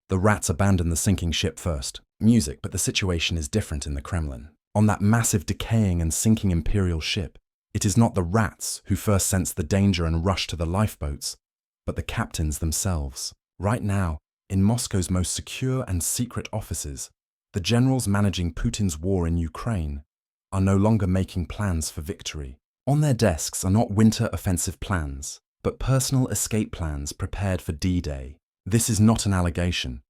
The rats abandon the sinking ship first. Music, but the situation is different in the Kremlin. On that massive decaying and sinking imperial ship, it is not the rats who first sense the danger and rush to the lifeboats, but the captains themselves. Right now, in Moscow's most secure and secret offices, the generals managing Putin's war in Ukraine are no longer making plans for victory. On their desks are not winter offensive plans, but personal escape plans prepared for D-Day. This is not an allegation,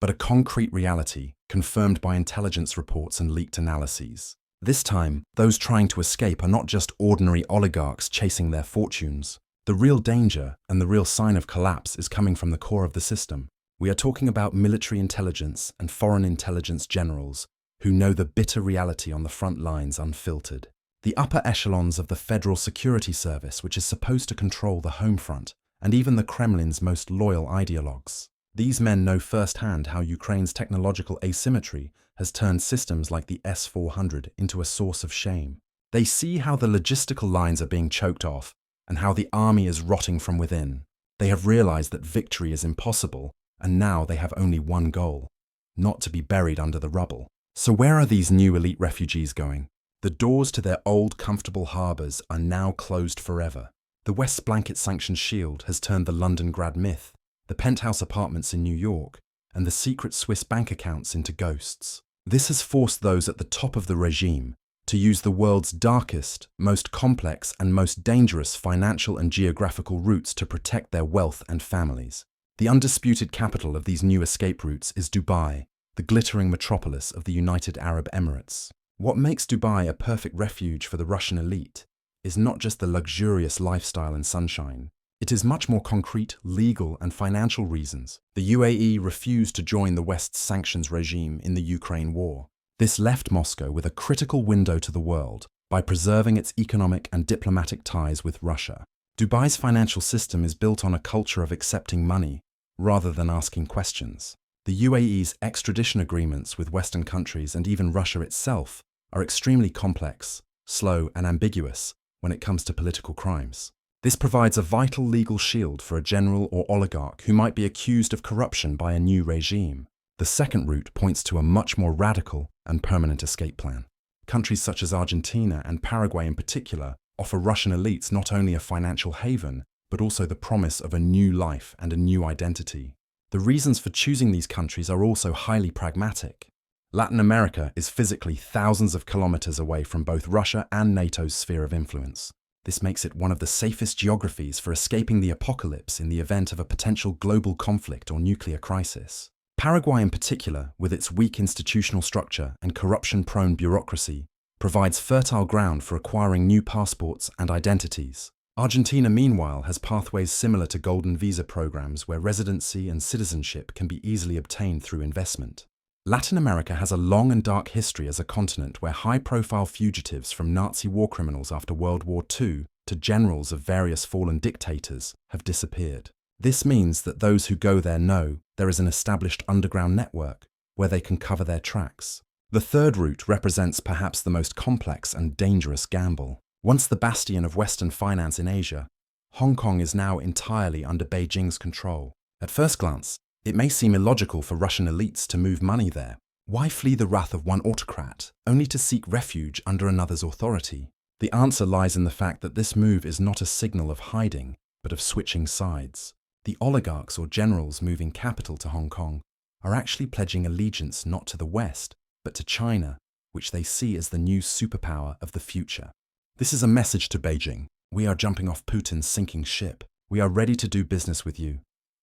but a concrete reality confirmed by intelligence reports and leaked analyses. This time, those trying to escape are not just ordinary oligarchs chasing their fortunes. The real danger and the real sign of collapse is coming from the core of the system. We are talking about military intelligence and foreign intelligence generals who know the bitter reality on the front lines unfiltered. The upper echelons of the Federal Security Service, which is supposed to control the home front, and even the Kremlin's most loyal ideologues. These men know firsthand how Ukraine's technological asymmetry has turned systems like the S-400 into a source of shame. They see how the logistical lines are being choked off and how the army is rotting from within. They have realized that victory is impossible, and now they have only one goal: not to be buried under the rubble. So where are these new elite refugees going? The doors to their old, comfortable harbours are now closed forever. The West's blanket sanctions shield has turned the London grad myth, the penthouse apartments in New York, and the secret Swiss bank accounts into ghosts. This has forced those at the top of the regime to use the world's darkest, most complex, and most dangerous financial and geographical routes to protect their wealth and families. The undisputed capital of these new escape routes is Dubai, the glittering metropolis of the United Arab Emirates. What makes Dubai a perfect refuge for the Russian elite is not just the luxurious lifestyle and sunshine. It is much more concrete, legal, and financial reasons. The UAE refused to join the West's sanctions regime in the Ukraine war. This left Moscow with a critical window to the world by preserving its economic and diplomatic ties with Russia. Dubai's financial system is built on a culture of accepting money rather than asking questions. The UAE's extradition agreements with Western countries and even Russia itself are extremely complex, slow, and ambiguous when it comes to political crimes. This provides a vital legal shield for a general or oligarch who might be accused of corruption by a new regime. The second route points to a much more radical and permanent escape plan. Countries such as Argentina and Paraguay in particular offer Russian elites not only a financial haven, but also the promise of a new life and a new identity. The reasons for choosing these countries are also highly pragmatic. Latin America is physically thousands of kilometers away from both Russia and NATO's sphere of influence. This makes it one of the safest geographies for escaping the apocalypse in the event of a potential global conflict or nuclear crisis. Paraguay in particular, with its weak institutional structure and corruption-prone bureaucracy, provides fertile ground for acquiring new passports and identities. Argentina, meanwhile, has pathways similar to golden visa programs where residency and citizenship can be easily obtained through investment. Latin America has a long and dark history as a continent where high-profile fugitives from Nazi war criminals after World War II to generals of various fallen dictators have disappeared. This means that those who go there know there is an established underground network where they can cover their tracks. The third route represents perhaps the most complex and dangerous gamble. Once the bastion of Western finance in Asia, Hong Kong is now entirely under Beijing's control. At first glance, it may seem illogical for Russian elites to move money there. Why flee the wrath of one autocrat, only to seek refuge under another's authority? The answer lies in the fact that this move is not a signal of hiding, but of switching sides. The oligarchs or generals moving capital to Hong Kong are actually pledging allegiance not to the West, but to China, which they see as the new superpower of the future. This is a message to Beijing. We are jumping off Putin's sinking ship. We are ready to do business with you,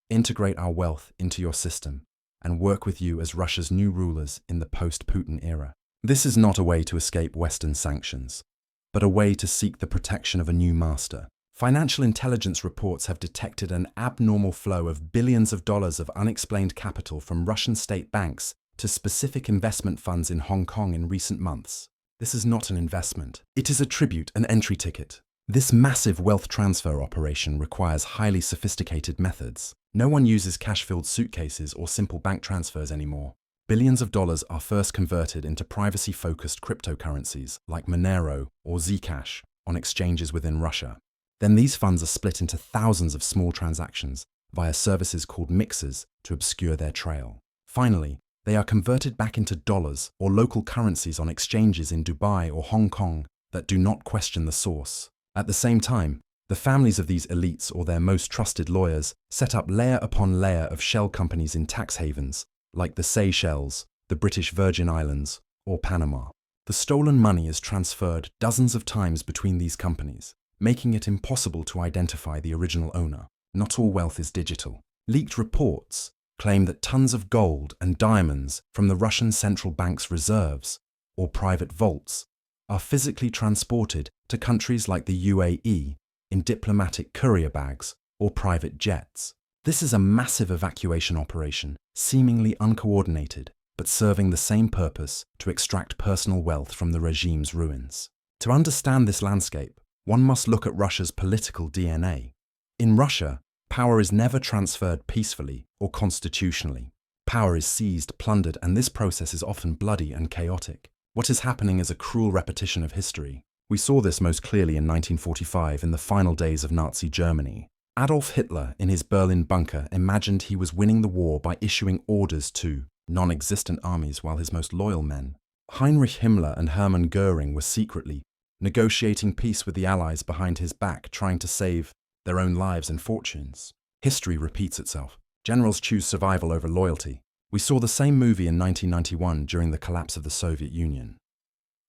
integrate our wealth into your system, and work with you as Russia's new rulers in the post-Putin era. This is not a way to escape Western sanctions, but a way to seek the protection of a new master. Financial intelligence reports have detected an abnormal flow of billions of dollars of unexplained capital from Russian state banks to specific investment funds in Hong Kong in recent months. This is not an investment. It is a tribute, an entry ticket. This massive wealth transfer operation requires highly sophisticated methods. No one uses cash-filled suitcases or simple bank transfers anymore. Billions of dollars are first converted into privacy-focused cryptocurrencies like Monero or Zcash on exchanges within Russia. Then these funds are split into thousands of small transactions via services called mixers to obscure their trail. Finally, they are converted back into dollars or local currencies on exchanges in Dubai or Hong Kong that do not question the source. At the same time, the families of these elites or their most trusted lawyers set up layer upon layer of shell companies in tax havens, like the Seychelles, the British Virgin Islands, or Panama. The stolen money is transferred dozens of times between these companies, making it impossible to identify the original owner. Not all wealth is digital. Leaked reports claim that tons of gold and diamonds from the Russian central bank's reserves, or private vaults, are physically transported to countries like the UAE in diplomatic courier bags or private jets. This is a massive evacuation operation, seemingly uncoordinated, but serving the same purpose to extract personal wealth from the regime's ruins. To understand this landscape, one must look at Russia's political DNA. In Russia, power is never transferred peacefully or constitutionally. Power is seized, plundered, and this process is often bloody and chaotic. What is happening is a cruel repetition of history. We saw this most clearly in 1945 in the final days of Nazi Germany. Adolf Hitler, in his Berlin bunker, imagined he was winning the war by issuing orders to non-existent armies while his most loyal men, Heinrich Himmler and Hermann Goering, were secretly negotiating peace with the Allies behind his back, trying to save their own lives and fortunes. History repeats itself. Generals choose survival over loyalty. We saw the same movie in 1991 during the collapse of the Soviet Union.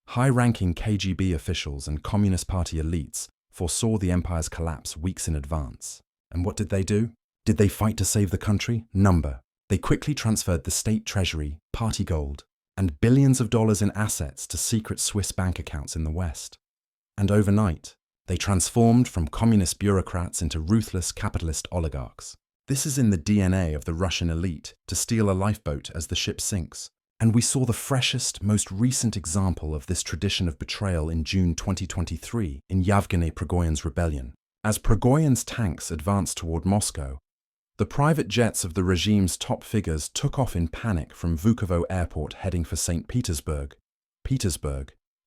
High-ranking KGB officials and Communist Party elites foresaw the empire's collapse weeks in advance. And what did they do? Did they fight to save the country? Number. They quickly transferred the state treasury, party gold, and billions of dollars in assets to secret Swiss bank accounts in the West. And overnight, they transformed from communist bureaucrats into ruthless capitalist oligarchs. This is in the DNA of the Russian elite, to steal a lifeboat as the ship sinks. And we saw the freshest, most recent example of this tradition of betrayal in June 2023 in Yevgeny Prigozhin's rebellion. As Prigozhin's tanks advanced toward Moscow, the private jets of the regime's top figures took off in panic from Vukovo airport heading for St. Petersburg,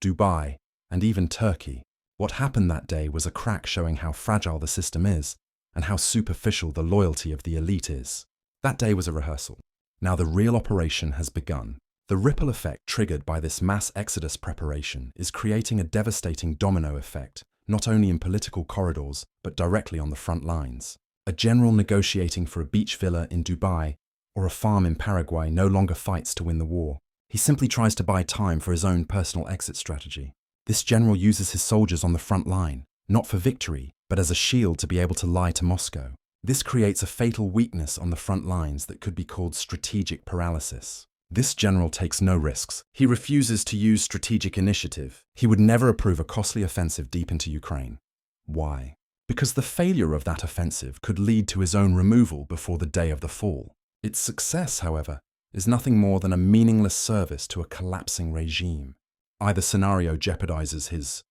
Dubai, and even Turkey. What happened that day was a crack showing how fragile the system is and how superficial the loyalty of the elite is. That day was a rehearsal. Now the real operation has begun. The ripple effect triggered by this mass exodus preparation is creating a devastating domino effect, not only in political corridors, but directly on the front lines. A general negotiating for a beach villa in Dubai or a farm in Paraguay no longer fights to win the war. He simply tries to buy time for his own personal exit strategy. This general uses his soldiers on the front line, not for victory, but as a shield to be able to lie to Moscow. This creates a fatal weakness on the front lines that could be called strategic paralysis. This general takes no risks. He refuses to use strategic initiative. He would never approve a costly offensive deep into Ukraine. Why? Because the failure of that offensive could lead to his own removal before the day of the fall. Its success, however, is nothing more than a meaningless service to a collapsing regime. Either scenario jeopardizes his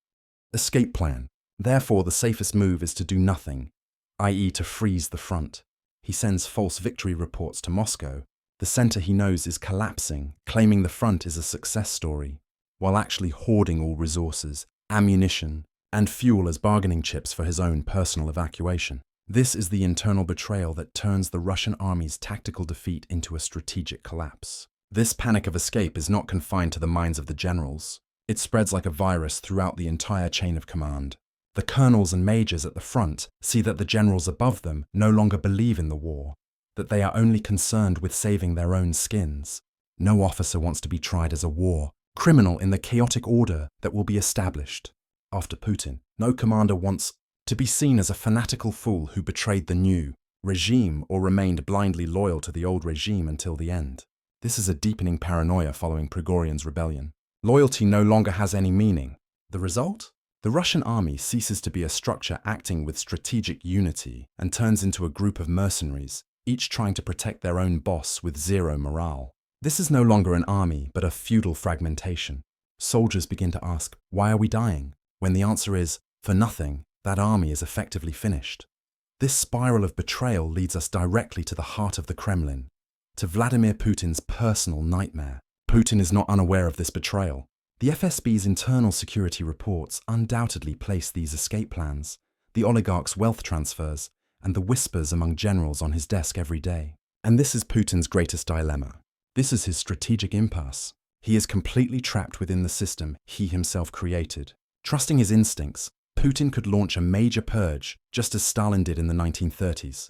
escape plan. Therefore, the safest move is to do nothing, i.e. to freeze the front. He sends false victory reports to Moscow. The center he knows is collapsing, claiming the front is a success story, while actually hoarding all resources, ammunition, and fuel as bargaining chips for his own personal evacuation. This is the internal betrayal that turns the Russian army's tactical defeat into a strategic collapse. This panic of escape is not confined to the minds of the generals. It spreads like a virus throughout the entire chain of command. The colonels and majors at the front see that the generals above them no longer believe in the war, that they are only concerned with saving their own skins. No officer wants to be tried as a war criminal in the chaotic order that will be established after Putin. No commander wants to be seen as a fanatical fool who betrayed the new regime or remained blindly loyal to the old regime until the end. This is a deepening paranoia following Prigozhin's rebellion. Loyalty no longer has any meaning. The result? The Russian army ceases to be a structure acting with strategic unity and turns into a group of mercenaries, each trying to protect their own boss with zero morale. This is no longer an army, but a feudal fragmentation. Soldiers begin to ask, why are we dying? When the answer is, for nothing, that army is effectively finished. This spiral of betrayal leads us directly to the heart of the Kremlin, to Vladimir Putin's personal nightmare. Putin is not unaware of this betrayal. The FSB's internal security reports undoubtedly place these escape plans, the oligarchs' wealth transfers, and the whispers among generals on his desk every day. And this is Putin's greatest dilemma. This is his strategic impasse. He is completely trapped within the system he himself created. Trusting his instincts, Putin could launch a major purge, just as Stalin did in the 1930s.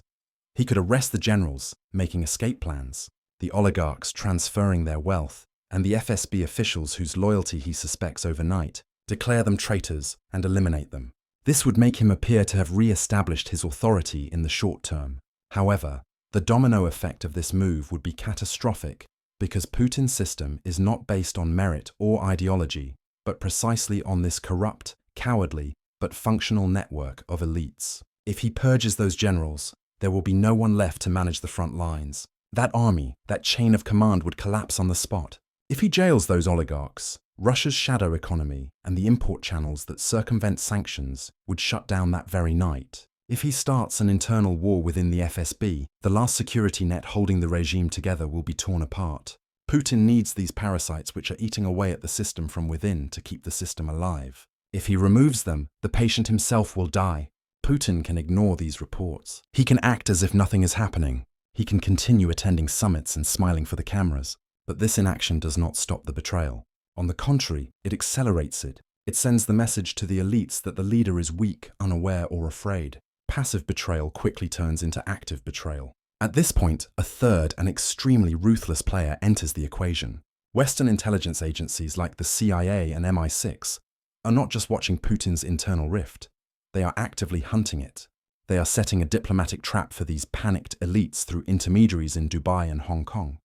He could arrest the generals, making escape plans, the oligarchs transferring their wealth, and the FSB officials whose loyalty he suspects overnight, declare them traitors and eliminate them. This would make him appear to have re-established his authority in the short term. However, the domino effect of this move would be catastrophic because Putin's system is not based on merit or ideology, but precisely on this corrupt, cowardly, but functional network of elites. If he purges those generals, there will be no one left to manage the front lines. That army, that chain of command would collapse on the spot. If he jails those oligarchs, Russia's shadow economy and the import channels that circumvent sanctions would shut down that very night. If he starts an internal war within the FSB, the last security net holding the regime together will be torn apart. Putin needs these parasites which are eating away at the system from within to keep the system alive. If he removes them, the patient himself will die. Putin can ignore these reports. He can act as if nothing is happening. He can continue attending summits and smiling for the cameras. But this inaction does not stop the betrayal. On the contrary, it accelerates it. It sends the message to the elites that the leader is weak, unaware, or afraid. Passive betrayal quickly turns into active betrayal. At this point, a third and extremely ruthless player enters the equation. Western intelligence agencies like the CIA and MI6 are not just watching Putin's internal rift. They are actively hunting it. They are setting a diplomatic trap for these panicked elites through intermediaries in Dubai and Hong Kong.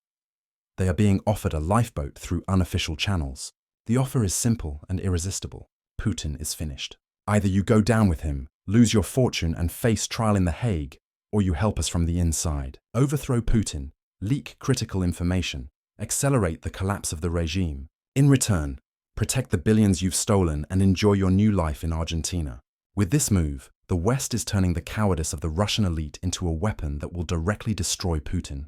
They are being offered a lifeboat through unofficial channels. The offer is simple and irresistible. Putin is finished. Either you go down with him, lose your fortune and face trial in The Hague, or you help us from the inside. Overthrow Putin, leak critical information, accelerate the collapse of the regime. In return, protect the billions you've stolen and enjoy your new life in Argentina. With this move, the West is turning the cowardice of the Russian elite into a weapon that will directly destroy Putin.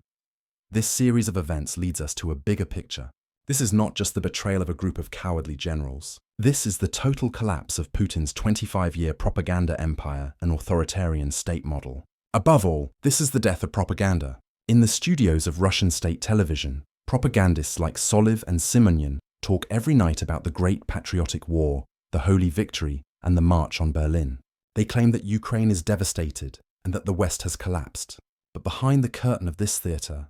This series of events leads us to a bigger picture. This is not just the betrayal of a group of cowardly generals. This is the total collapse of Putin's 25-year propaganda empire and authoritarian state model. Above all, this is the death of propaganda. In the studios of Russian state television, propagandists like Soliv and Simonyan talk every night about the Great Patriotic War, the Holy Victory, and the March on Berlin. They claim that Ukraine is devastated and that the West has collapsed. But behind the curtain of this theatre,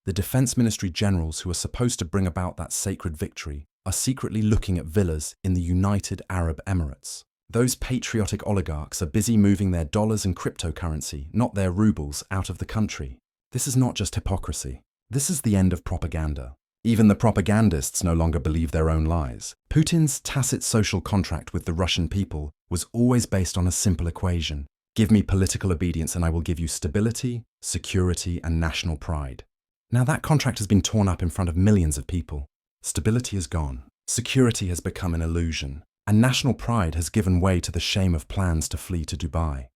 the Defense Ministry generals who are supposed to bring about that sacred victory are secretly looking at villas in the United Arab Emirates. Those patriotic oligarchs are busy moving their dollars and cryptocurrency, not their rubles, out of the country. This is not just hypocrisy. This is the end of propaganda. Even the propagandists no longer believe their own lies. Putin's tacit social contract with the Russian people was always based on a simple equation. Give me political obedience and I will give you stability, security, and national pride. Now that contract has been torn up in front of millions of people. Stability is gone. Security has become an illusion. And national pride has given way to the shame of plans to flee to Dubai.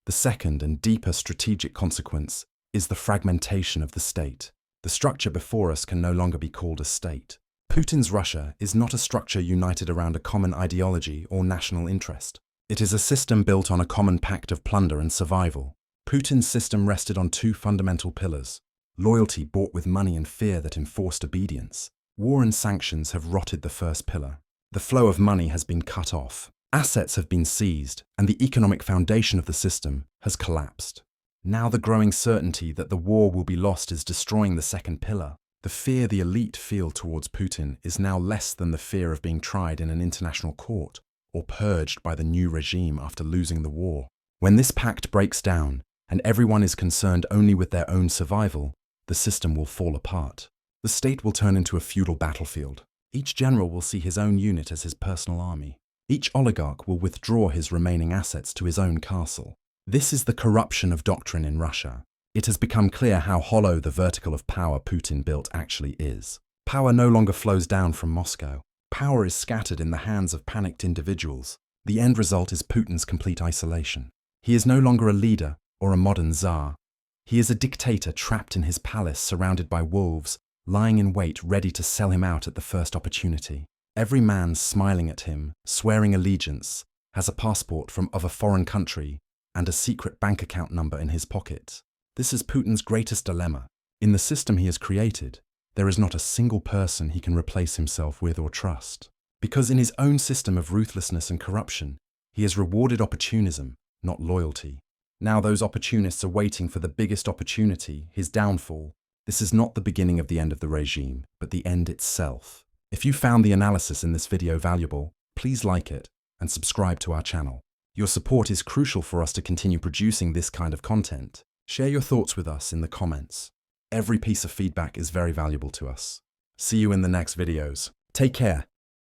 The second and deeper strategic consequence is the fragmentation of the state. The structure before us can no longer be called a state. Putin's Russia is not a structure united around a common ideology or national interest. It is a system built on a common pact of plunder and survival. Putin's system rested on two fundamental pillars: loyalty bought with money and fear that enforced obedience. War and sanctions have rotted the first pillar. The flow of money has been cut off. Assets have been seized, and the economic foundation of the system has collapsed. Now the growing certainty that the war will be lost is destroying the second pillar. The fear the elite feel towards Putin is now less than the fear of being tried in an international court or purged by the new regime after losing the war. When this pact breaks down, and everyone is concerned only with their own survival, the system will fall apart. The state will turn into a feudal battlefield. Each general will see his own unit as his personal army. Each oligarch will withdraw his remaining assets to his own castle. This is the corruption of doctrine in Russia. It has become clear how hollow the vertical of power Putin built actually is. Power no longer flows down from Moscow. Power is scattered in the hands of panicked individuals. The end result is Putin's complete isolation. He is no longer a leader or a modern czar. He is a dictator trapped in his palace surrounded by wolves, lying in wait ready to sell him out at the first opportunity. Every man smiling at him, swearing allegiance, has a passport of a foreign country and a secret bank account number in his pocket. This is Putin's greatest dilemma. In the system he has created, there is not a single person he can replace himself with or trust. Because in his own system of ruthlessness and corruption, he has rewarded opportunism, not loyalty. Now those opportunists are waiting for the biggest opportunity, his downfall. This is not the beginning of the end of the regime, but the end itself. If you found the analysis in this video valuable, please like it and subscribe to our channel. Your support is crucial for us to continue producing this kind of content. Share your thoughts with us in the comments. Every piece of feedback is very valuable to us. See you in the next videos. Take care.